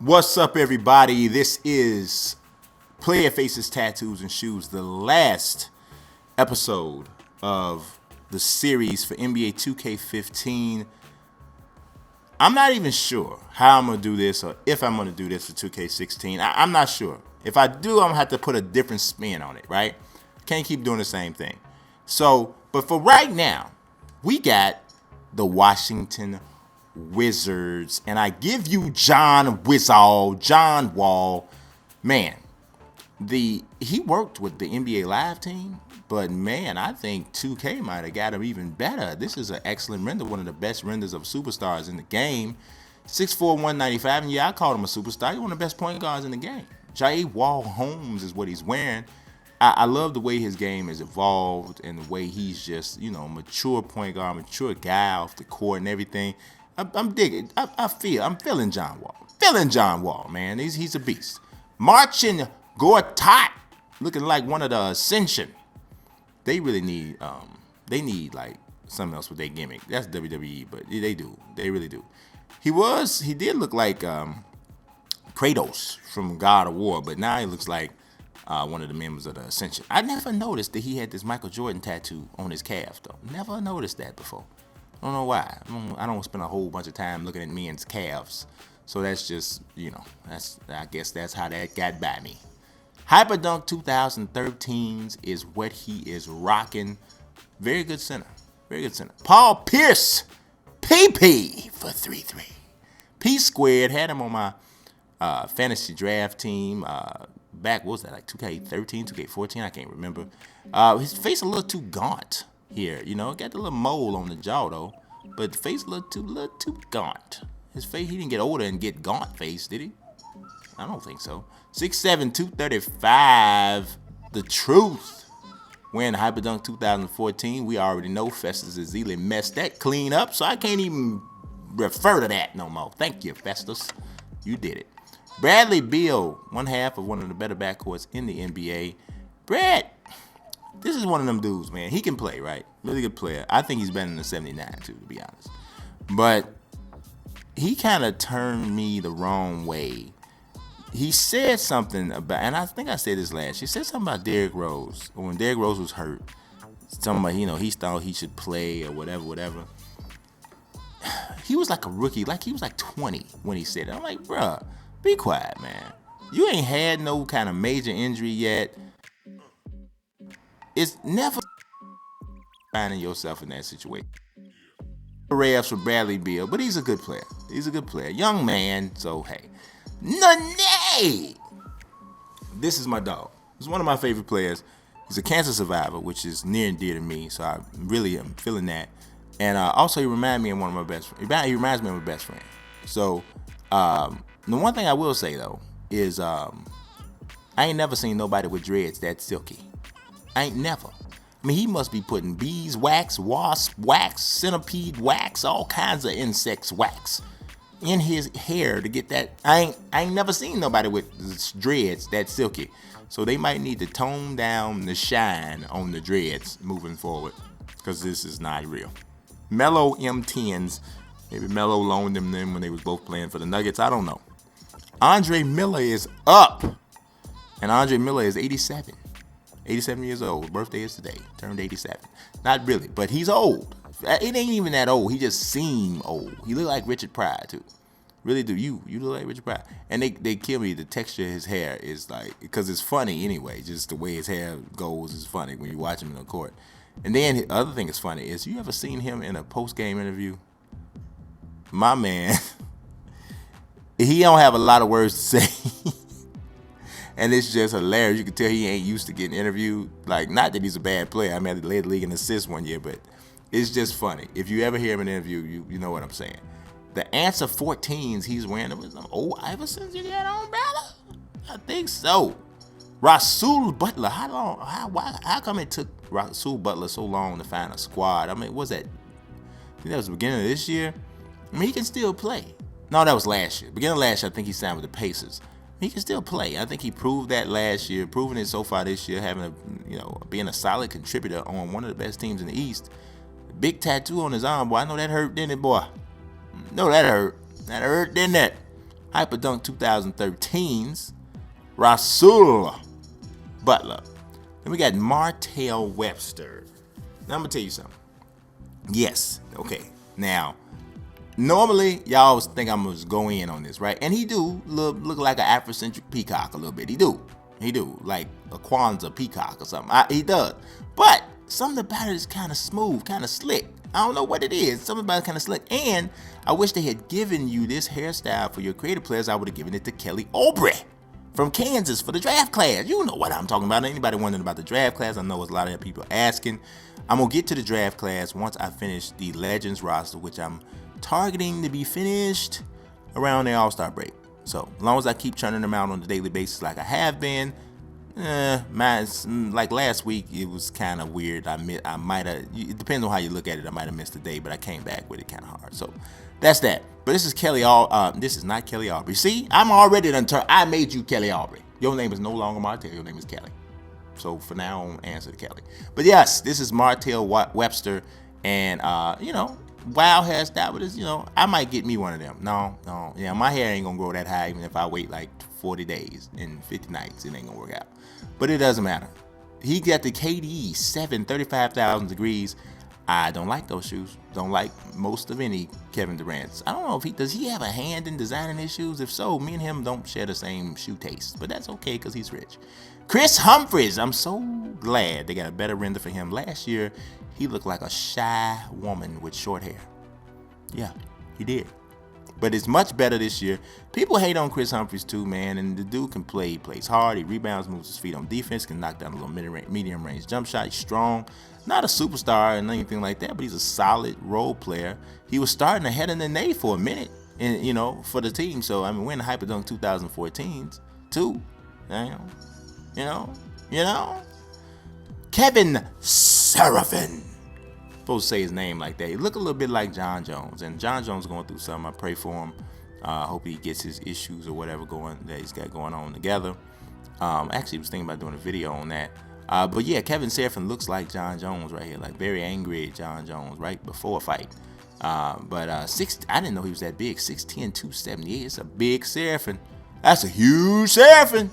What's up, everybody? This is Player Faces, Tattoos, and Shoes, the last episode of the series for NBA 2K15. I'm not even sure how I'm going to do this or if I'm going to do this for 2K16. I'm not sure. If I do, I'm going to have to put a different spin on it, right? Can't keep doing the same thing. But for right now, we got the Washington Wizards, and I give you John Wall. Man, he worked with the NBA Live team, but man, I think 2K might have got him even better. This is an excellent render, one of the best renders of superstars in the game. 6'4", 195, and yeah, I called him a superstar. He's one of the best point guards in the game. Jai Wall Holmes is what he's wearing. I love the way his game has evolved and the way he's just, mature point guard, mature guy off the court and everything. I'm digging. I'm feeling John Wall. Feeling John Wall, man. He's a beast. Marching Gortat, looking like one of the Ascension. They really need like something else with their gimmick. That's WWE, but they do. They really do. He did look like Kratos from God of War, but now he looks like one of the members of the Ascension. I never noticed that he had this Michael Jordan tattoo on his calf, though. Never noticed that before. I don't know why. I don't spend a whole bunch of time looking at men's calves. So that's just, I guess that's how that got by me. Hyperdunk 2013s is what he is rocking. Very good center. Very good center. Paul Pierce, PP for 3-3. P squared, had him on my fantasy draft team back, what was that, like 2K13, 2K14, I can't remember. His face a little too gaunt here, got the little mole on the jaw though, but the face a little too gaunt. His face, he didn't get older and get gaunt face, did he? I don't think so. 6'7", 235, the truth. Wearing Hyperdunk 2014, we already know Festus Ezeli messed that clean up, so I can't even refer to that no more. Thank you, Festus. You did it. Bradley Beal, one half of one of the better backcourts in the NBA. Brad, this is one of them dudes, man. He can play, right? Really good player. I think he's better than the 79, too, to be honest. But he kind of turned me the wrong way. He said something about, and I think I said this last, he said something about Derrick Rose. When Derrick Rose was hurt, something about, he thought he should play or whatever. He was like a rookie, like he was like 20 when he said it. I'm like, bruh, be quiet, man. You ain't had no kind of major injury yet. It's never finding yourself in that situation. Refs for Bradley Beal, but he's a good player. He's a good player. Young man, so hey. Nene! This is my dog. He's one of my favorite players. He's a cancer survivor, which is near and dear to me, so I really am feeling that. And also, he reminds me of one of my best friends. He reminds me of my best friend. So, the one thing I will say, though, is I ain't never seen nobody with dreads that silky. I ain't never. I mean, he must be putting bees wax, wasp wax, centipede wax, all kinds of insects wax in his hair to get that. I ain't never seen nobody with dreads that silky. So they might need to tone down the shine on the dreads moving forward, because this is not real. Melo M10s. Maybe Melo loaned them when they was both playing for the Nuggets. I don't know. Andre Miller is up. And Andre Miller is 87. 87 years old. Birthday is today. Turned 87. Not really, but he's old. It ain't even that old. He just seem old. He look like Richard Pryor, too. Really do. You look like Richard Pryor. And they kill me. The texture of his hair is like, because it's funny anyway. Just the way his hair goes is funny when you watch him in the court. And then the other thing that's funny is, you ever seen him in a post-game interview? My man, he don't have a lot of words to say. And it's just hilarious. You can tell he ain't used to getting interviewed. Like, not that he's a bad player. I mean, he led the league in assists one year, but it's just funny. If you ever hear him in an interview, you know what I'm saying. The answer 14s he's wearing, them some old Iversons you got on, brother? I think so. Rasul Butler. How come it took Rasul Butler so long to find a squad? I mean, what was that? I think that was the beginning of this year. I mean, he can still play. No, that was last year. Beginning of last year, I think he signed with the Pacers. He can still play. I think he proved that last year, proving it so far this year, being a solid contributor on one of the best teams in the East. Big tattoo on his arm, boy. I know that hurt, didn't it, boy? No, that hurt. That hurt, didn't it? Hyperdunk 2013's Rasul Butler. Then we got Martell Webster. Now I'm gonna tell you something. Yes, okay. Now, normally y'all always think I'm gonna go in on this, right? And he do look like an Afrocentric peacock a little bit. He do, like a Kwanzaa peacock or something. He does. But something about it is kind of smooth, kind of slick. I don't know what it is. Something about it kind of slick. And I wish they had given you this hairstyle for your creative players. I would have given it to Kelly Oubre from Kansas for the draft class. You know what I'm talking about. Anybody wondering about the draft class? I know there's a lot of people asking. I'm going to get to the draft class once I finish the Legends roster, which I'm targeting to be finished around the All-Star break. So as long as I keep churning them out on a daily basis like I have been, like last week, it was kind of weird. I might have, it depends on how you look at it, I might have missed a day, but I came back with it kind of hard. So that's that. But this is this is not Kelly Oubre. See, I'm already I made you Kelly Oubre. Your name is no longer Martell, your name is Kelly. So for now, I'm answer to Kelly. But yes, this is Martell Webster, and wild hairstyle, but I might get me one of them. No, yeah, my hair ain't gonna grow that high even if I wait like 40 days and 50 nights. It ain't gonna work out. But it doesn't matter. He got the KD 35,000 degrees. I don't like those shoes. Don't like most of any Kevin Durant's. I don't know if does he have a hand in designing his shoes? If so, me and him don't share the same shoe taste. But that's okay because he's rich. Kris Humphries. I'm so glad they got a better render for him. Last year, he looked like a shy woman with short hair. Yeah, he did. But it's much better this year. People hate on Kris Humphries too, man. And the dude can play. He plays hard. He rebounds, moves his feet on defense, can knock down a little medium range jump shot. He's strong. Not a superstar and anything like that, but he's a solid role player. He was starting ahead of Nene for a minute, and for the team. So I mean, we're in the Hyperdunk 2014s too. Kevin Seraphin. Supposed to say his name like that. He look a little bit like John Jones, and John Jones going through something. I pray for him. Hope he gets his issues or whatever that he's got going on together. Actually, was thinking about doing a video on that. But yeah, Kevin Seraphin looks like John Jones right here, like very angry at John Jones right before a fight. I didn't know he was that big. 6'10", 278. It's a big Seraphin. That's a huge Seraphin.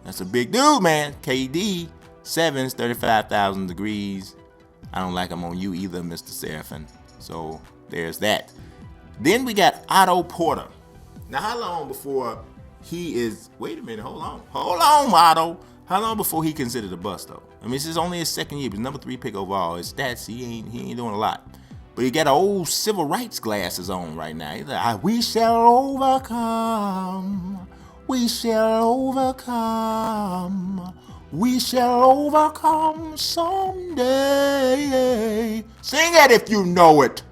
That's a big dude, man. KD 7's 35,000 degrees. I don't like him on you either, Mr. Seraphin. So there's that. Then we got Otto Porter. Now, how long before he is? Wait a minute. Hold on, Otto. How long before he considered a bust though? I mean, this is only his second year. He's number 3 pick overall. His stats, he ain't doing a lot. But he got old civil rights glasses on right now. He's like, we shall overcome. We shall overcome. We shall overcome someday. Sing it if you know it.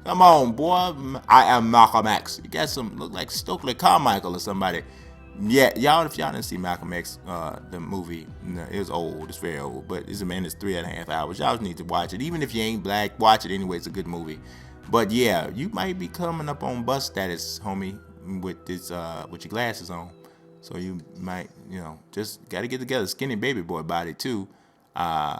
Come on, boy. I am Malcolm X. You got look like Stokely Carmichael or somebody. Yeah, y'all, if y'all didn't see Malcolm X, the movie, it was old. It's very old, but it's 3.5 hours. Y'all need to watch it. Even if you ain't black, watch it anyway. It's a good movie. But yeah, you might be coming up on bus status, homie, with your glasses on. So you might, just got to get together. Skinny baby boy body too,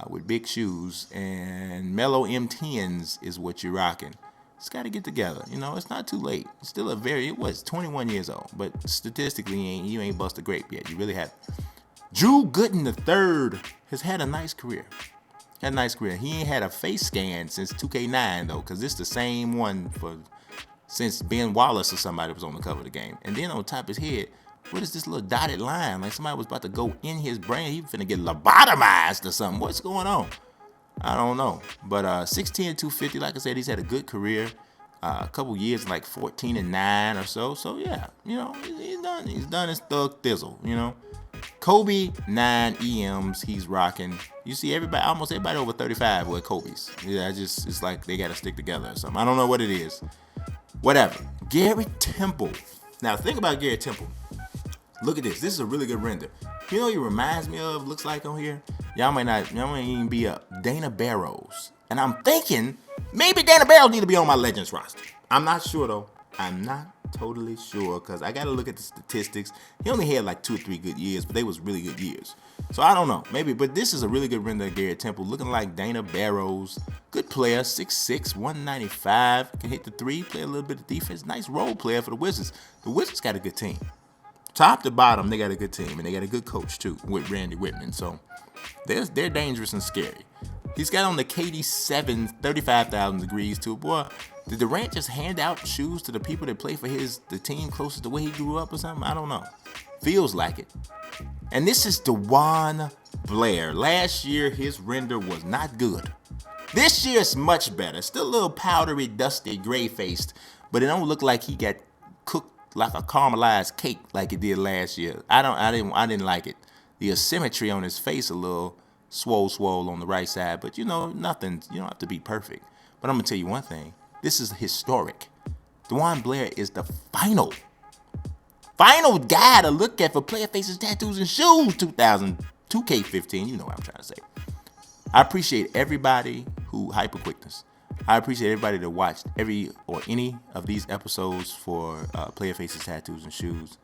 with big shoes, and mellow M10s is what you're rocking. It's got to get together. It's not too late. It's still it was 21 years old, but statistically, you ain't bust a grape yet. You really haven't. Drew Gooden III has had a nice career. He ain't had a face scan since 2K9 though, because it's the same one since Ben Wallace or somebody was on the cover of the game. And then on top of his head, what is this little dotted line? Like somebody was about to go in his brain. He finna get lobotomized or something. What's going on? I don't know. But 6'10", 250, like I said, he's had a good career. A couple years, like 14-9 or so. So yeah, he's done. He's done his thug thizzle. Kobe 9 EMs. He's rocking. You see almost everybody over 35 with Kobe's. Yeah, it's like they got to stick together or something. I don't know what it is. Whatever. Gary Temple. Now think about Gary Temple. Look at this. This is a really good render. You know what he reminds me of, looks like on here? Y'all might even be up. Dana Barrows. And I'm thinking maybe Dana Barrows need to be on my Legends roster. I'm not sure though. I'm not totally sure because I got to look at the statistics. He only had like 2 or 3 good years, but they was really good years. So I don't know, maybe, but this is a really good render of Garrett Temple, looking like Dana Barrows. Good player, 6'6", 195, can hit the 3, play a little bit of defense. Nice role player for the Wizards. The Wizards got a good team. Top to bottom, they got a good team, and they got a good coach too with Randy Whitman. So they're dangerous and scary. He's got on the KD7 35,000 degrees too. Boy, did Durant just hand out shoes to the people that play for the team closest to where he grew up or something? I don't know. Feels like it. And this is DeJuan Blair. Last year, his render was not good. This year it's much better. Still a little powdery, dusty, gray-faced, but it don't look like he got cooked like a caramelized cake like it did last year. I didn't like it. The asymmetry on his face a little swole on the right side, but nothing. You don't have to be perfect. But I'm gonna tell you one thing. This is historic. DeJuan Blair is the final guy to look at for Player Faces, Tattoos, and Shoes 2K15. You know what I'm trying to say. I appreciate everybody who hyperquickness. I appreciate everybody that watched any of these episodes for Player Faces, Tattoos, and Shoes.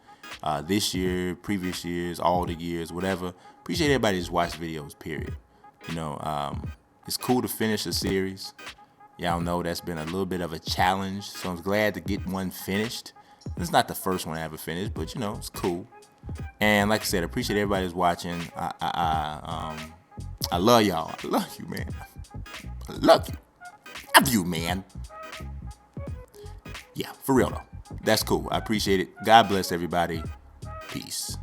This year, previous years, all the years, whatever. Appreciate everybody that's watched videos, period. It's cool to finish a series. Y'all know that's been a little bit of a challenge, so I'm glad to get one finished. It's not the first one I ever finished, but it's cool. And like I said, I appreciate everybody that's watching. I love y'all. I love you, man. I love you. I love you, man. Yeah, for real though. That's cool. I appreciate it. God bless everybody. Peace.